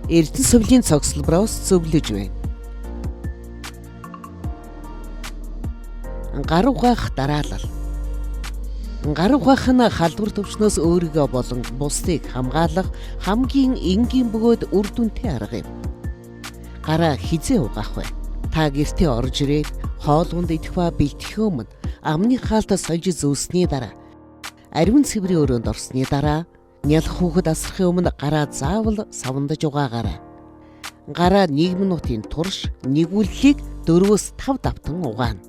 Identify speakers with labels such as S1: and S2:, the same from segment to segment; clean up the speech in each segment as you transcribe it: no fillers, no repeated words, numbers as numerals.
S1: Эрдэнэ сувлийн цогцлбороос зөвлөж байна. Гар угаах дараалал. Гар угаах нь халдвар төвчнөөс өөрийгөө болон бусдыг хамгаалах хамгийн энгийн бөгөөд үр дүнтэй арга юм. Гараа хизээ угаах вэ? Та гэртээ орж ирээд хоолунд идэх ба бэлтгэхийн өмнө амны хаалтаа сольж зөөсний дараа, ариун цэврийн өрөөнд орсны дараа нялх хүүхэд асрахын өмнө гараа заавал савандаж угаагаарай. Гараа 1 минутын турш нэгүүллийг 4-5 давтан угаана.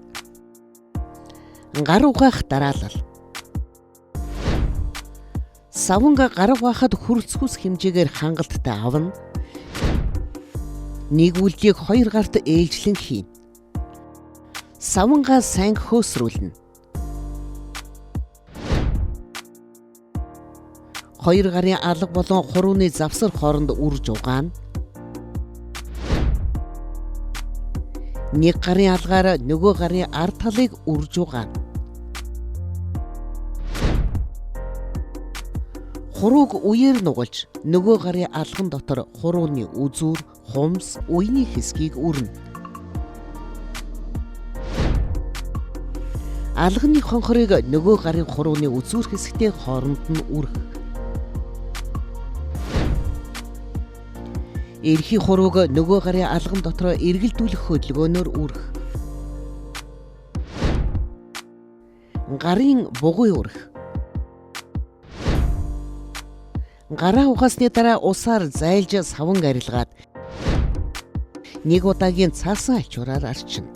S1: Гар угаах дараалал. Саванга гар угаахад хүрцгүүс хэмжээгээр хангалттай авна. Нэгүүллийг 2 гарт ээлжлэн хийн. Савангаа сайн хөөсрүүлнэ. 2 гарын алга болон хурууны завсар хооронд үрж угаана. 1 гарын алгаар нөгөө гарын ард талыг үрж угаана. Хурууг үеэр нугалж нөгөө гарын алган дотор хурууны үзүүр, хумс, үений хэсгийг үрнэ. Алганы хонхорыг нөгөө гарын хурууны үзүүр хэсэгтэй хооронд нь үрэх. Эрхий хурууг нөгөө гарын алган дотор эргэлдүүлэх хөдөлгөөнөөр үрэх. Гарын бугуй үрэх. Гараа угаасны дараа усаар зайлж саван арилгаад 1 удаагийн цаасан ачуураар арчина.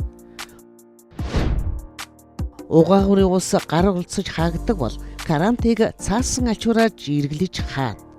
S1: Угаагурын ус гар улцаж хаагддаг бол карантыг цаасан ачуураар жиргэлж хаана.